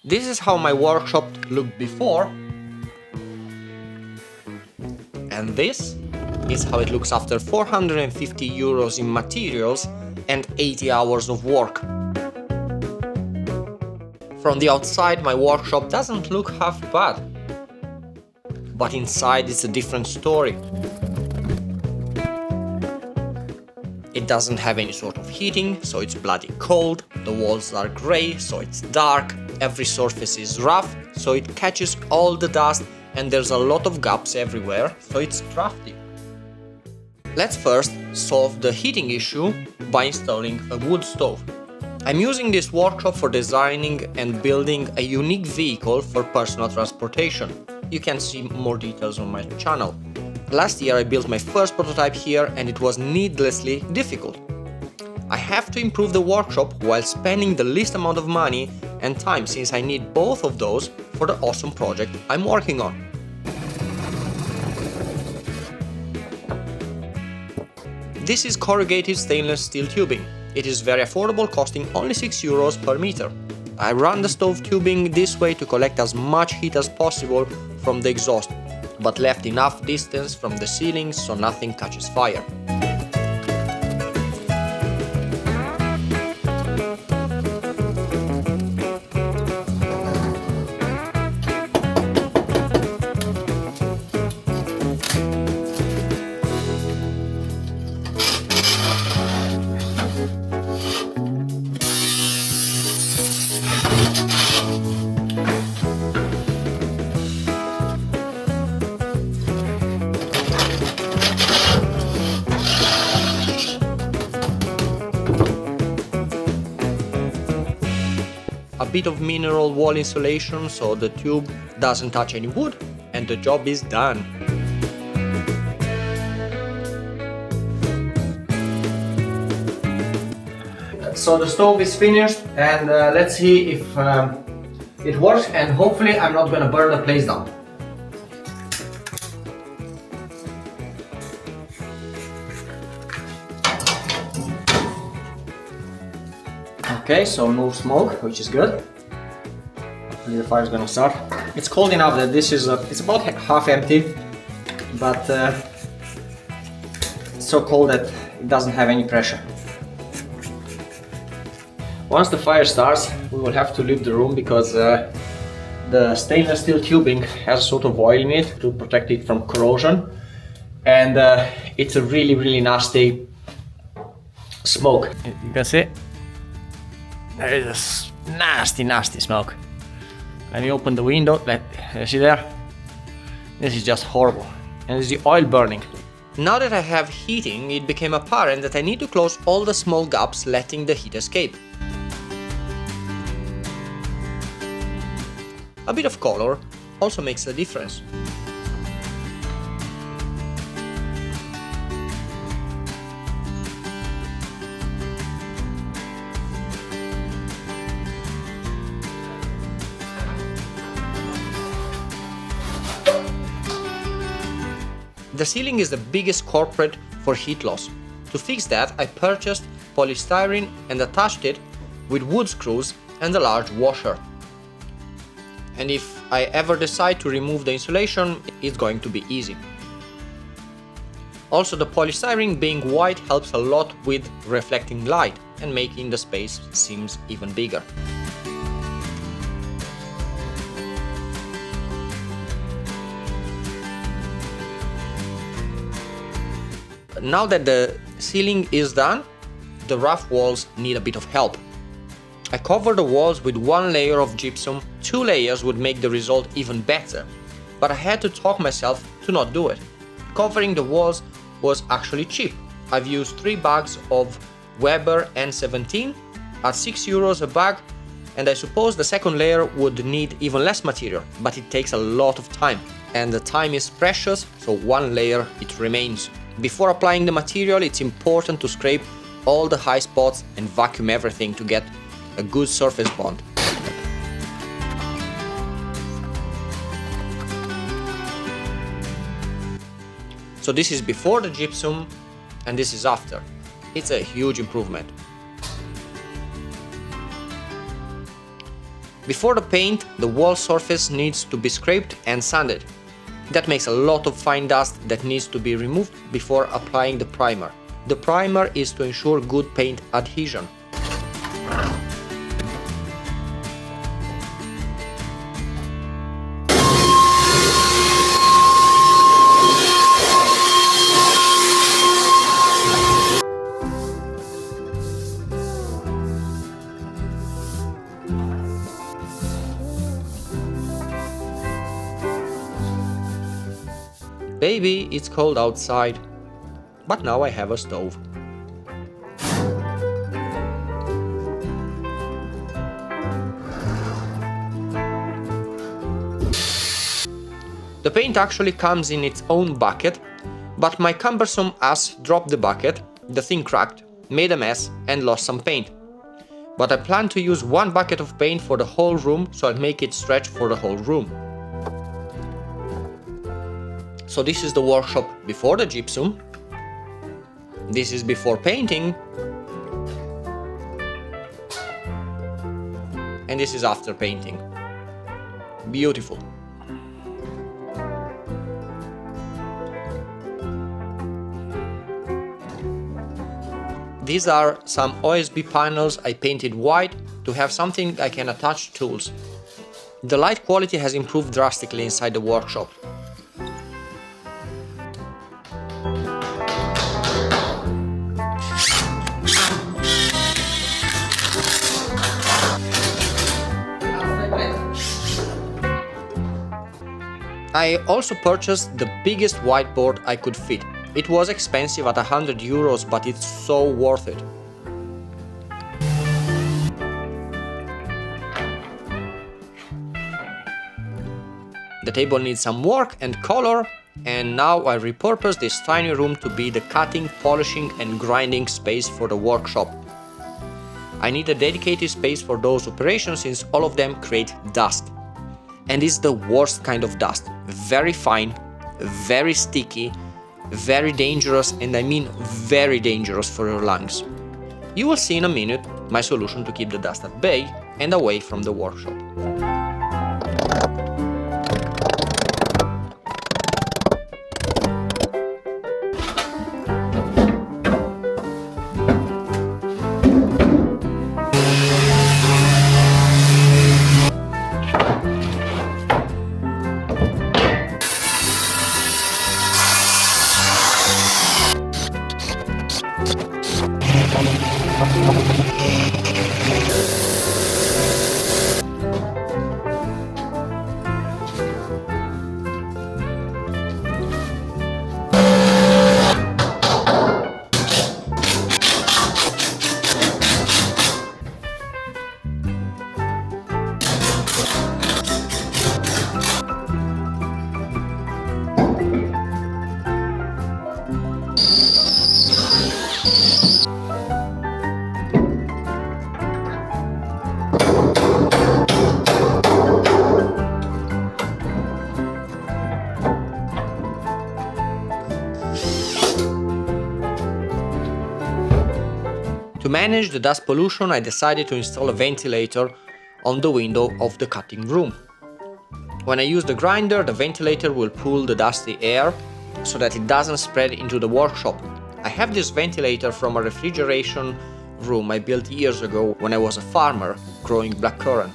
This is how my workshop looked before, and this is how it looks after 450 euros in materials and 80 hours of work. From the outside, my workshop doesn't look half bad, but inside it's a different story. It doesn't have any sort of heating, so it's bloody cold. The walls are grey, so it's dark. Every surface is rough, so it catches all the dust, and there's a lot of gaps everywhere, so it's drafty. Let's first solve the heating issue by installing a wood stove. I'm using this workshop for designing and building a unique vehicle for personal transportation. You can see more details on my channel. Last year I built my first prototype here and it was needlessly difficult. I have to improve the workshop while spending the least amount of money and time, since I need both of those for the awesome project I'm working on. This is corrugated stainless steel tubing. It is very affordable, costing only 6 euros per meter. I run the stove tubing this way to collect as much heat as possible from the exhaust, but left enough distance from the ceiling so nothing catches fire. A bit of mineral wall insulation so the tube doesn't touch any wood, and the job is done. So the stove is finished, and let's see if it works, and hopefully I'm not gonna burn the place down. Okay, so no smoke, which is good. Hopefully the fire is gonna start. It's cold enough that this is it's about half empty, but it's so cold that it doesn't have any pressure. Once the fire starts, we will have to leave the room because the stainless steel tubing has a sort of oil in it to protect it from corrosion, and it's a really nasty smoke. You can see. There is a nasty smoke. Let me open the window. You see there? This is just horrible. And it's the oil burning. Now that I have heating, it became apparent that I need to close all the small gaps, letting the heat escape. A bit of color also makes a difference. The ceiling is the biggest culprit for heat loss. To fix that, I purchased polystyrene and attached it with wood screws and a large washer. And if I ever decide to remove the insulation, it's going to be easy. Also, the polystyrene being white helps a lot with reflecting light and making the space seems even bigger. Now that the ceiling is done, the rough walls need a bit of help. I covered the walls with one layer of gypsum. 2 layers would make the result even better, but I had to talk myself to not do it. Covering the walls was actually cheap. I've used 3 bags of Weber N17 at 6 euros a bag, and I suppose the second layer would need even less material, but it takes a lot of time, and the time is precious, so 1 layer it remains. Before applying the material, it's important to scrape all the high spots and vacuum everything to get a good surface bond. So this is before the gypsum and this is after. It's a huge improvement. Before the paint, the wall surface needs to be scraped and sanded. That makes a lot of fine dust that needs to be removed before applying the primer. The primer is to ensure good paint adhesion. Baby, it's cold outside, but now I have a stove. The paint actually comes in its own bucket, but my cumbersome ass dropped the bucket, the thing cracked, made a mess and lost some paint. But I plan to use one bucket of paint for the whole room, so I'll make it stretch for the whole room. So this is the workshop before the gypsum. This is before painting. And this is after painting. Beautiful. These are some OSB panels I painted white to have something I can attach tools. The light quality has improved drastically inside the workshop. I also purchased the biggest whiteboard I could fit. It was expensive at €100, but it's so worth it. The table needs some work and color, and now I repurpose this tiny room to be the cutting, polishing and grinding space for the workshop. I need a dedicated space for those operations since all of them create dust. And it's the worst kind of dust. Very fine, very sticky, very dangerous, and I mean very dangerous for your lungs. You will see in a minute my solution to keep the dust at bay and away from the workshop. To manage the dust pollution, I decided to install a ventilator on the window of the cutting room. When I use the grinder, the ventilator will pull the dusty air so that it doesn't spread into the workshop. I have this ventilator from a refrigeration room I built years ago when I was a farmer growing blackcurrant.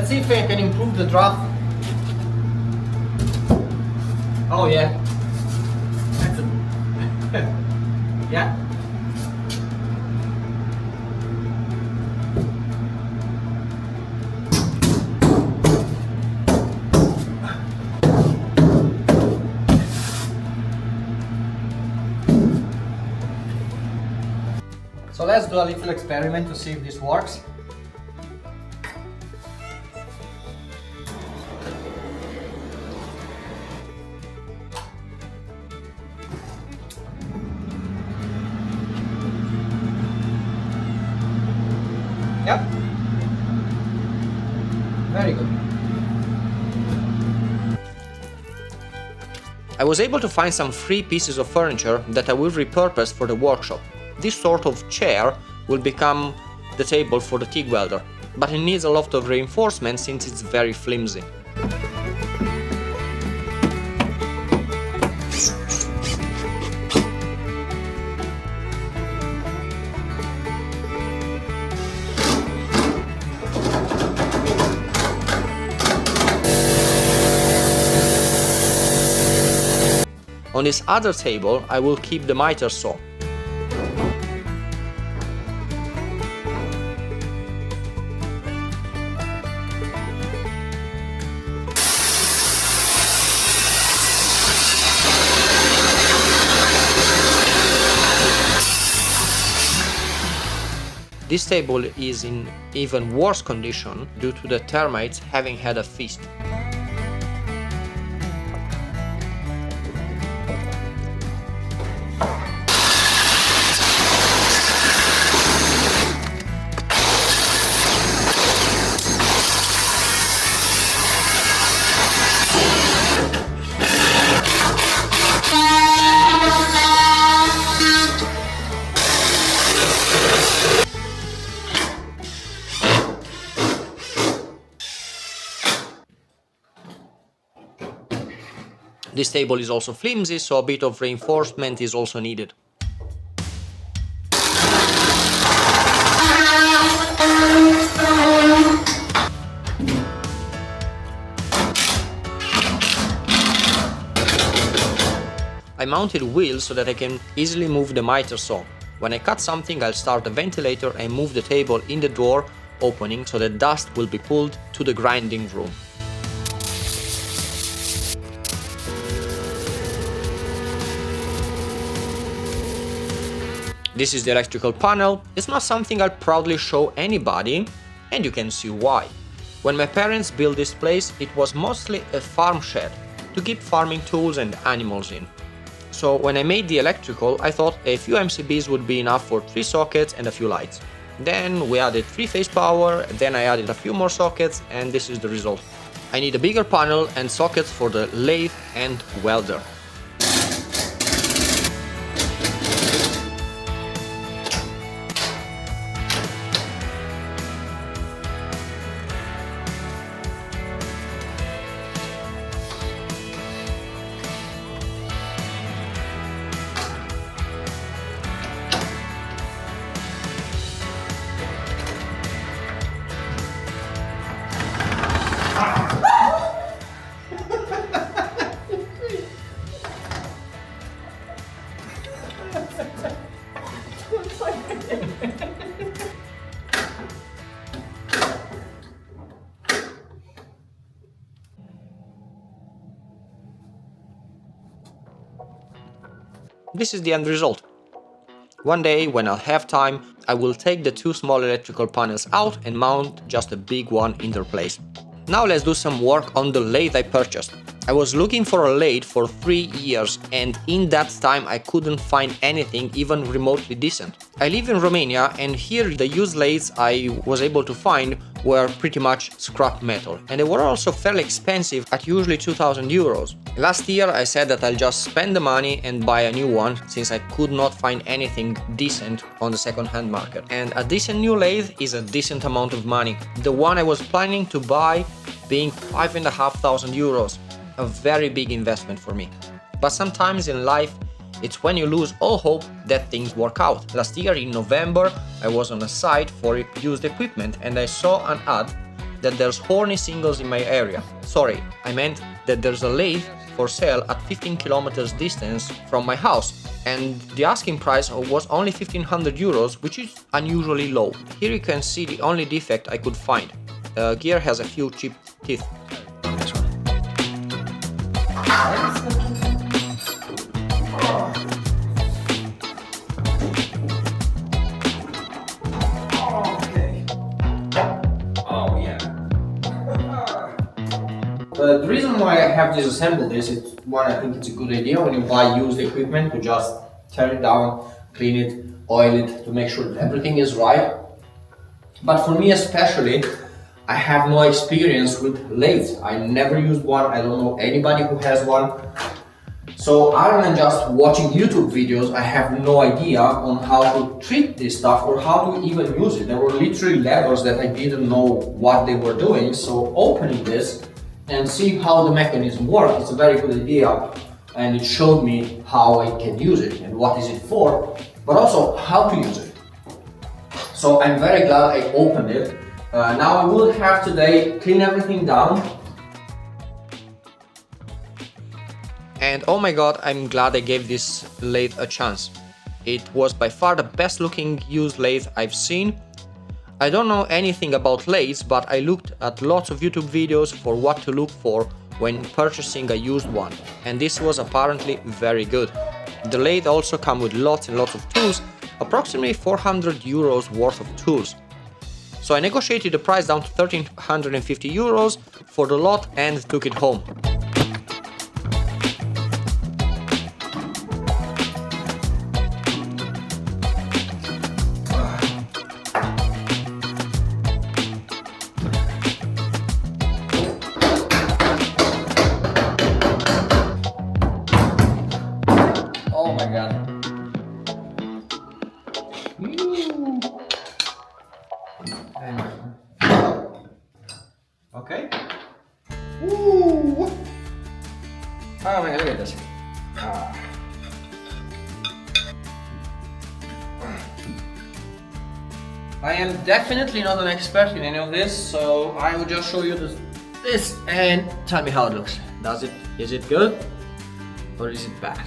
Let's see if I can improve the draft. Oh yeah. That's it. Yeah. So let's do a little experiment to see if this works. Yep. Very good. I was able to find some free pieces of furniture that I will repurpose for the workshop. This sort of chair will become the table for the TIG welder, but it needs a lot of reinforcement since it's very flimsy. On this other table, I will keep the miter saw. This table is in even worse condition due to the termites having had a feast. This table is also flimsy, so a bit of reinforcement is also needed. I mounted wheels so that I can easily move the miter saw. When I cut something, I'll start the ventilator and move the table in the door opening so that dust will be pulled to the grinding room. This is the electrical panel. It's not something I'll proudly show anybody, and you can see why. When my parents built this place, it was mostly a farm shed to keep farming tools and animals in. So when I made the electrical, I thought a few MCBs would be enough for 3 sockets and a few lights. Then we added 3-phase power, then I added a few more sockets, and this is the result. I need a bigger panel and sockets for the lathe and welder. This is the end result. One day, when I'll have time, I will take the 2 small electrical panels out and mount just a big one in their place. Now let's do some work on the lathe I purchased. I was looking for a lathe for 3 years, and in that time I couldn't find anything even remotely decent. I live in Romania, and here the used lathes I was able to find were pretty much scrap metal, and they were also fairly expensive at usually 2,000 euros. Last year I said that I'll just spend the money and buy a new one, since I could not find anything decent on the second-hand market. And a decent new lathe is a decent amount of money. The one I was planning to buy being 5,500 euros. A very big investment for me. But sometimes in life, it's when you lose all hope that things work out. Last year in November, I was on a site for used equipment and I saw an ad that there's horny singles in my area. Sorry, I meant that there's a lathe for sale at 15 kilometers distance from my house, and the asking price was only 1500 euros, which is unusually low. Here you can see the only defect I could find. The gear has a few chipped teeth. The reason why I have disassembled this is, one, I think it's a good idea when you buy used equipment to just tear it down, clean it, oil it, to make sure that everything is right. But for me especially, I have no experience with lathes. I never used one, I don't know anybody who has one. So other than just watching YouTube videos, I have no idea on how to treat this stuff or how to even use it. There were literally levers that I didn't know what they were doing, so opening this and see how the mechanism works, it's a very good idea, and it showed me how I can use it and what is it for, but also how to use it. So I'm very glad I opened it. Now I will have today clean everything down. And oh my god, I'm glad I gave this lathe a chance. It was by far the best looking used lathe I've seen. I don't know anything about lathes, but I looked at lots of YouTube videos for what to look for when purchasing a used one, and this was apparently very good. The lathe also comes with lots and lots of tools, approximately 400 euros worth of tools. So I negotiated the price down to 1350 euros for the lot and took it home. Oh my god. Okay. Ooh. Oh my god, look at this. I am definitely not an expert in any of this, so I will just show you this and tell me how it looks. Is it good or is it bad?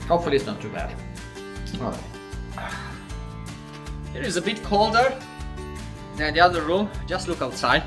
Hopefully it's not too bad. Okay. It is a bit colder than the other room. Just look outside.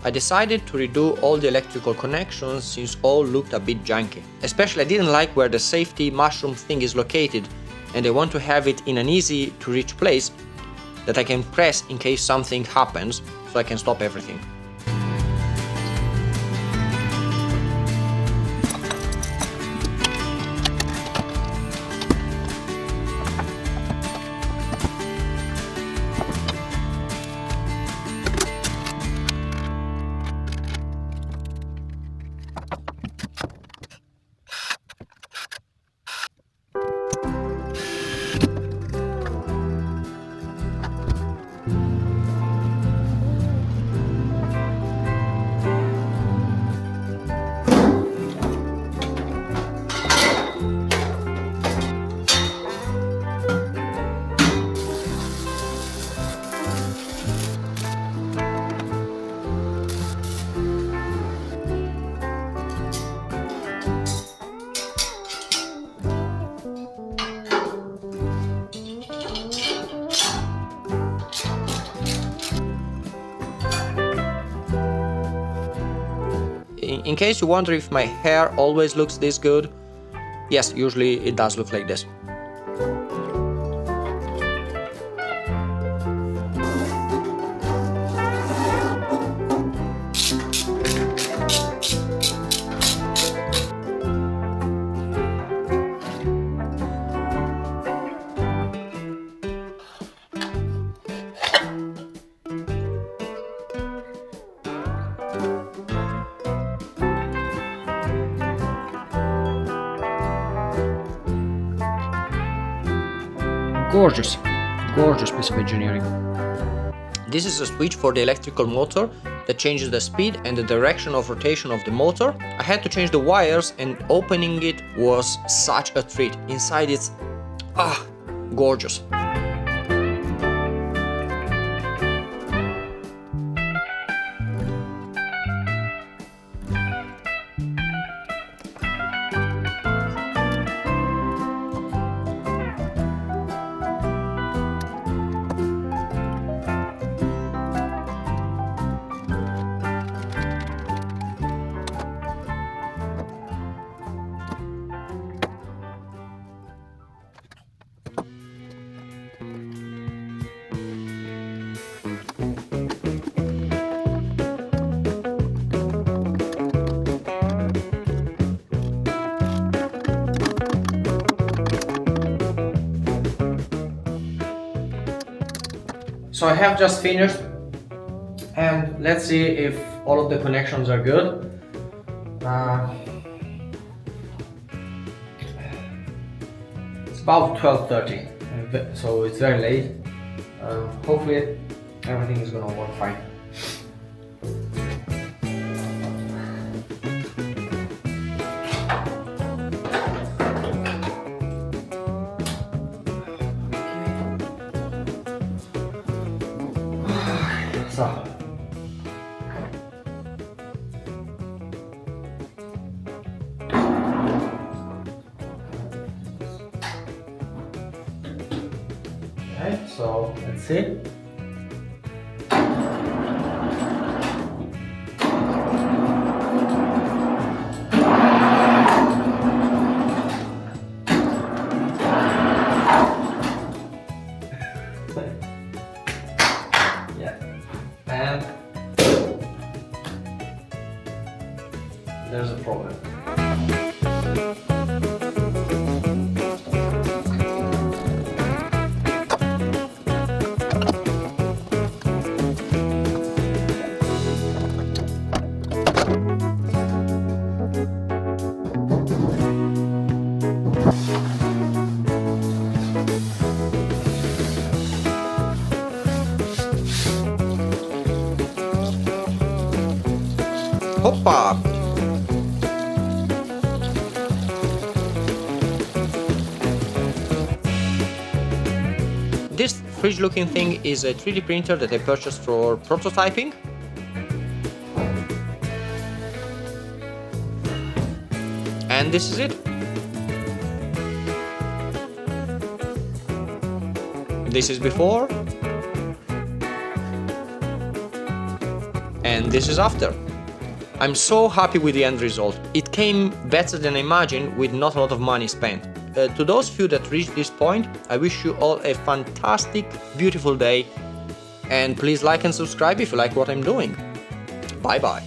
I decided to redo all the electrical connections since all looked a bit janky. Especially I didn't like where the safety mushroom thing is located, and I want to have it in an easy to reach place that I can press in case something happens, so I can stop everything. in case you wonder if my hair always looks this good, yes, usually it does look like this. Gorgeous, gorgeous piece of engineering. This is a switch for the electrical motor that changes the speed and the direction of rotation of the motor. I had to change the wires, and opening it was such a treat. Inside it's gorgeous. So I have just finished, and let's see if all of the connections are good. It's about 12:30, so it's very late. Hopefully everything is gonna work fine. So, okay, so let's see. And there's a problem. Hoppa! This fridge looking thing is a 3D printer that I purchased for prototyping. And this is it. This is before. And this is after. I'm so happy with the end result. It came better than I imagined with not a lot of money spent. To those few that reached this point, I wish you all a fantastic, beautiful day. And please like and subscribe if you like what I'm doing. Bye bye.